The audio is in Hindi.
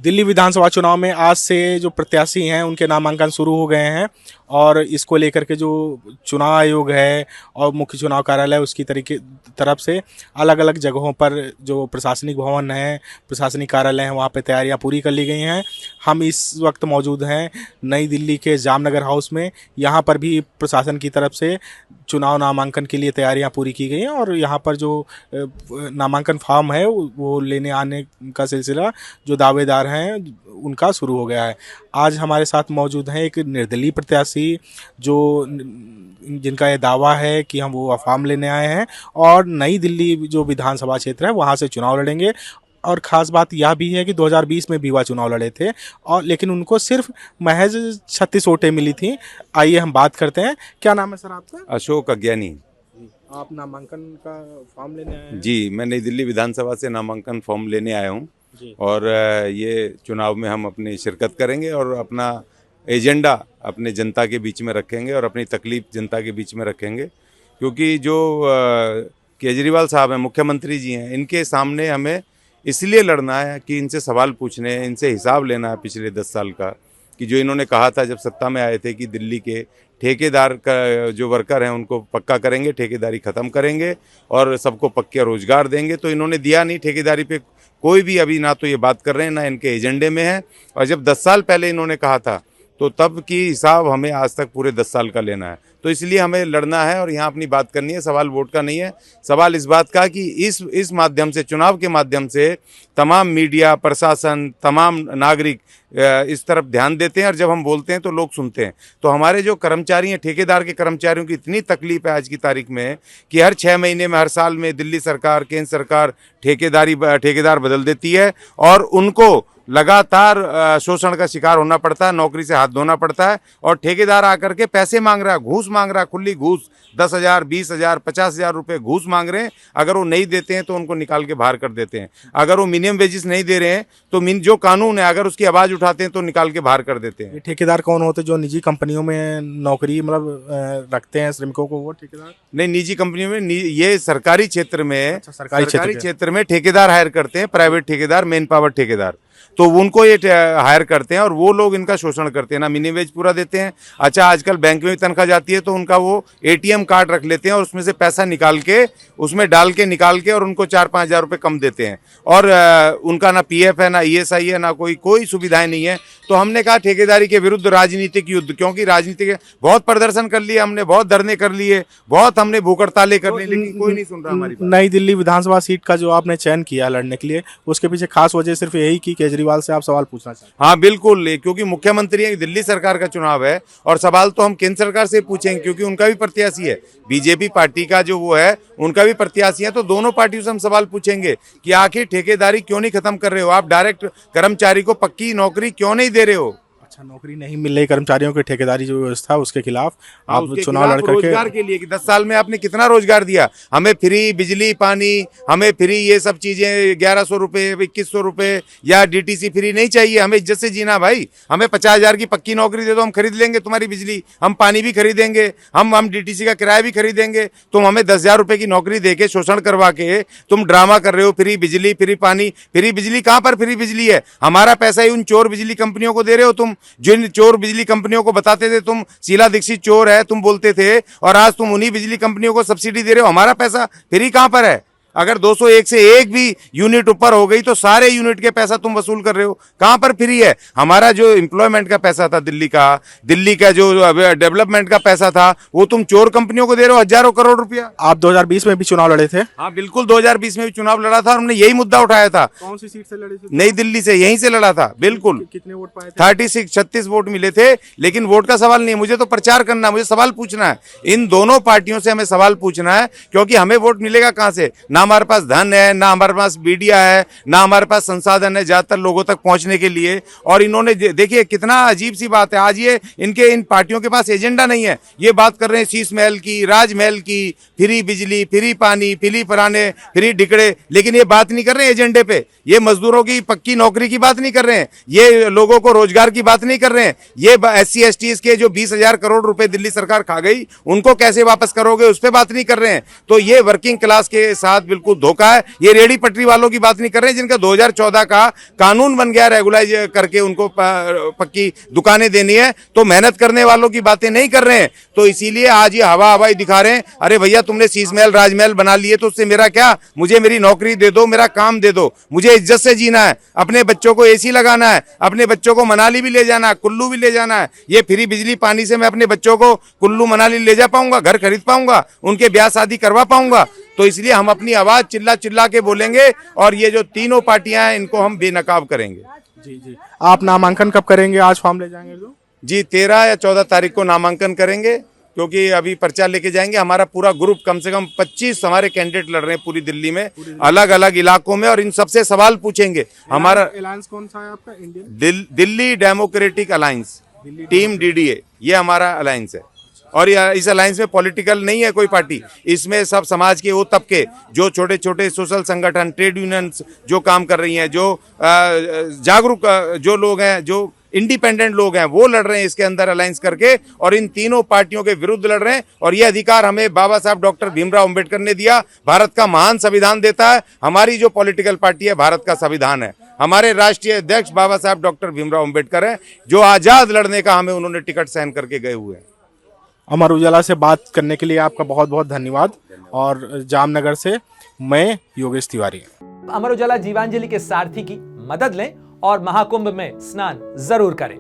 दिल्ली विधानसभा चुनाव में आज से जो प्रत्याशी हैं उनके नामांकन शुरू हो गए हैं और इसको लेकर के जो चुनाव आयोग है और मुख्य चुनाव कार्यालय उसकी तरफ से अलग अलग जगहों पर जो प्रशासनिक भवन है, प्रशासनिक कार्यालय हैं, वहाँ पे तैयारियां पूरी कर ली गई हैं। हम इस वक्त मौजूद हैं नई दिल्ली के जामनगर हाउस में। यहाँ पर भी प्रशासन की तरफ से चुनाव नामांकन के लिए तैयारियां पूरी की गई हैं और यहाँ पर जो नामांकन फॉर्म है वो लेने आने का सिलसिला जो दावेदार हैं उनका शुरू हो गया है। आज हमारे साथ मौजूद हैं एक निर्दलीय प्रत्याशी जिनका ये दावा है कि हम वो फॉर्म लेने आए हैं और नई दिल्ली जो विधानसभा क्षेत्र है वहाँ से चुनाव लड़ेंगे। और ख़ास बात यह भी है कि 2020 में भी वह चुनाव लड़े थे और लेकिन उनको सिर्फ महज 36 वोटें मिली थी। आइए हम बात करते हैं। क्या नाम है सर आपका? अशोक अज्ञानी। आप नामांकन का फॉर्म लेने आए हैं? जी, मैं नई दिल्ली विधानसभा से नामांकन फॉर्म लेने आया हूँ और ये चुनाव में हम अपनी शिरकत करेंगे और अपना एजेंडा अपने जनता के बीच में रखेंगे और अपनी तकलीफ जनता के बीच में रखेंगे, क्योंकि जो केजरीवाल साहब हैं, मुख्यमंत्री जी हैं, इनके सामने हमें इसलिए लड़ना है कि इनसे सवाल पूछने हैं, इनसे हिसाब लेना है पिछले 10 साल का, कि जो इन्होंने कहा था जब सत्ता में आए थे कि दिल्ली के ठेकेदार का जो वर्कर हैं उनको पक्का करेंगे, ठेकेदारी ख़त्म करेंगे और सबको पक्के रोजगार देंगे, तो इन्होंने दिया नहीं। ठेकेदारी पे कोई भी अभी ना तो ये बात कर रहे हैं, ना इनके एजेंडे में है। और जब 10 साल पहले इन्होंने कहा था तो तब की हिसाब हमें आज तक पूरे 10 साल का लेना है, तो इसलिए हमें लड़ना है और यहाँ अपनी बात करनी है। सवाल वोट का नहीं है, सवाल इस बात का कि इस माध्यम से, चुनाव के माध्यम से तमाम मीडिया, प्रशासन, तमाम नागरिक इस तरफ ध्यान देते हैं और जब हम बोलते हैं तो लोग सुनते हैं। तो हमारे जो कर्मचारी हैं, ठेकेदार के कर्मचारियों की इतनी तकलीफ है आज की तारीख में कि हर 6 महीने में, हर साल में दिल्ली सरकार, केंद्र सरकार ठेकेदार बदल देती है और उनको लगातार शोषण का शिकार होना पड़ता है, नौकरी से हाथ धोना पड़ता है और ठेकेदार आकर के पैसे मांग रहा है, घूस मांग रहा है, खुली घूस, 10,000, 20,000, 50,000 रुपये घूस मांग रहे हैं। अगर वो नहीं देते हैं तो उनको निकाल के बाहर कर देते हैं। अगर वो मिनिमम वेजेस नहीं दे रहे हैं तो जो कानून है, अगर उसकी आवाज़ उठाते हैं तो निकाल के बाहर कर देते हैं। ठेकेदार कौन होते हैं? जो निजी कंपनियों में नौकरी रखते हैं श्रमिकों को, वो ठेकेदार? नहीं, निजी कंपनियों में ये सरकारी क्षेत्र में, अच्छा, सरकारी क्षेत्र में ठेकेदार हायर करते हैं, प्राइवेट ठेकेदार, मैन पावर ठेकेदार, तो उनको ये हायर करते हैं और वो लोग इनका शोषण करते हैं, ना मिनिमम वेज पूरा देते हैं। अच्छा, आजकल बैंक में भी तनख्वाह जाती है तो उनका वो एटीएम कार्ड रख लेते हैं और उसमें से पैसा निकाल के, उसमें डाल के निकाल के और उनको 4-5 हज़ार रुपये कम देते हैं और उनका ना पीएफ है, ना ईएसआई है, ना कोई सुविधाएं नहीं है। तो हमने कहा ठेकेदारी के विरुद्ध राजनीतिक युद्ध, क्योंकि राजनीतिक बहुत प्रदर्शन कर लिए हमने, बहुत धरने कर लिए, बहुत हमने भूख हड़तालें कर ली, लेकिन कोई नहीं सुन रहा हमारी बात। नई दिल्ली विधानसभा सीट का जो आपने चयन किया लड़ने के लिए, उसके पीछे खास वजह सिर्फ यही कि केजरीवाल से आप सवाल पूछना चाहते हैं? हाँ बिल्कुल, क्योंकि मुख्यमंत्री दिल्ली सरकार का चुनाव है और सवाल तो हम केंद्र सरकार से पूछेंगे, क्योंकि उनका भी प्रत्याशी है, बीजेपी पार्टी का जो वो है उनका भी प्रत्याशी है। तो दोनों पार्टियों से हम सवाल पूछेंगे कि आखिर ठेकेदारी क्यों नहीं खत्म कर रहे हो, आप डायरेक्ट कर्मचारी को पक्की नौकरी क्यों नहीं दे रहे हो। अच्छा, नौकरी नहीं मिल रही कर्मचारियों की, ठेकेदारी जो व्यवस्था उसके खिलाफ आप चुनाव लड़ करके रोजगार के लिए कि 10 साल में आपने कितना रोजगार दिया, हमें फ्री बिजली पानी, हमें फ्री ये सब चीजें, 1100 रुपये, 2100 रुपये या डीटीसी फ्री नहीं चाहिए, हमें इज्जत से जीना भाई। हमें 50,000 की पक्की नौकरी दे दो, हम खरीद लेंगे तुम्हारी बिजली, हम पानी भी खरीदेंगे, हम डीटीसी का किराया भी खरीदेंगे। तुम हमें 10,000 रुपये की नौकरी दे के, शोषण करवा के तुम ड्रामा कर रहे हो, फ्री बिजली, फ्री पानी, फ्री बिजली। कहाँ पर फ्री बिजली है? हमारा पैसा ही उन चोर बिजली कंपनियों को दे रहे हो तुम, जिन चोर बिजली कंपनियों को बताते थे तुम शीला दीक्षित चोर है, तुम बोलते थे, और आज तुम उन्हीं बिजली कंपनियों को सब्सिडी दे रहे हो। हमारा पैसा फ्री कहां पर है? अगर 201 से एक भी यूनिट ऊपर हो गई तो सारे यूनिट के पैसा तुम वसूल कर रहे हो। कहां पर फ्री है? हमारा जो एम्प्लॉयमेंट का पैसा था, दिल्ली का जो डेवलपमेंट का पैसा था, वो तुम चोर कंपनियों को दे रहे हो, हजारों करोड़ रुपया। आप 2020 में भी चुनाव लड़े थे? हाँ बिल्कुल, 2020 में भी चुनाव लड़ा था और हमने यही मुद्दा उठाया था। कौन सी सीट से लड़े थे? नई दिल्ली से, यहीं से लड़ा था। बिल्कुल। कितने वोट पाए थे? 36 वोट मिले थे, लेकिन वोट का सवाल नहीं है, मुझे तो प्रचार करना, मुझे सवाल पूछना है। इन दोनों पार्टियों से हमें सवाल पूछना है, क्योंकि हमें वोट मिलेगा कहां से? ना हमारे पास धन है, ना हमारे पास मीडिया है, ना हमारे पास संसाधन है ज्यादातर लोगों तक पहुंचने के लिए। और इन्होंने देखिए कितना अजीब सी बात है, आज ये इन पार्टियों के पास एजेंडा नहीं है। ये बात कर रहे हैं शीश महल की, राजमहल की, फ्री बिजली, फ्री पानी, फ्री पराने, फ्री डिकड़े, लेकिन ये बात नहीं कर रहे हैं एजेंडे पे। ये मजदूरों की पक्की नौकरी की बात नहीं कर रहे हैं, ये लोगों को रोजगार की बात नहीं कर रहे हैं। ये SC ST के जो 20,000 करोड़ रुपए दिल्ली सरकार खा गई, उनको कैसे वापस करोगे, उस पर बात नहीं कर रहे हैं। तो ये वर्किंग क्लास के साथ बिल्कुल धोखा है। ये रेहड़ी पटरी वालों की बात नहीं कर रहे हैं जिनका 2014 का कानून बन गया रेगुलाइज करके उनको पक्की दुकानें देनी है, तो मेहनत करने वालों की बातें नहीं कर रहे हैं। तो इसीलिए आज ये हवा हवाई दिखा रहे हैं, अरे भैया तुमने शीश महल राजमहल बना लिए तो उससे मेरा क्या, मुझे मेरी नौकरी दे दो, मेरा काम दे दो, मुझे इज्जत से जीना है, अपने बच्चों को एसी लगाना है, अपने बच्चों को मनाली भी ले जाना है, कुल्लू भी ले जाना है। ये फ्री बिजली पानी से मैं अपने बच्चों को कुल्लू मनाली ले जा पाऊंगा, घर खरीद पाऊंगा, उनके ब्याह शादी करवा पाऊंगा। तो इसलिए हम अपनी आवाज चिल्ला चिल्ला के बोलेंगे और ये जो तीनों पार्टियां हैं इनको हम बेनकाब करेंगे। जी जी। आप नामांकन कब करेंगे? आज फॉर्म ले जाएंगे जो? जी 13 या 14 तारीख को नामांकन करेंगे, क्योंकि अभी पर्चा लेके जाएंगे। हमारा पूरा ग्रुप, कम से कम 25 हमारे कैंडिडेट लड़ रहे हैं पूरी दिल्ली में, अलग अलग इलाकों में, और इन सबसे सवाल पूछेंगे। हमारा अलायंस कौन सा है आपका? Indian Delhi democratic alliance, team DDA, ये हमारा अलायंस है। और इस अलायंस में पॉलिटिकल नहीं है कोई पार्टी, इसमें सब समाज के वो तबके, जो छोटे छोटे सोशल संगठन, ट्रेड यूनियंस जो काम कर रही हैं, जो जागरूक जो लोग हैं, जो इंडिपेंडेंट लोग हैं, वो लड़ रहे हैं इसके अंदर अलायंस करके, और इन तीनों पार्टियों के विरुद्ध लड़ रहे हैं। और ये अधिकार हमें बाबा साहब डॉक्टर भीमराव अंबेडकर ने दिया, भारत का महान संविधान देता है। हमारी जो पॉलिटिकल पार्टी है भारत का संविधान है, हमारे राष्ट्रीय अध्यक्ष बाबा साहब डॉक्टर भीमराव अंबेडकर है, जो आजाद लड़ने का हमें उन्होंने टिकट साइन करके गए हुए हैं। अमर उजाला से बात करने के लिए आपका बहुत बहुत धन्यवाद। और जामनगर से मैं योगेश तिवारी। अमर उजाला जीवांजलि के सारथी की मदद लें और महाकुंभ में स्नान जरूर करें।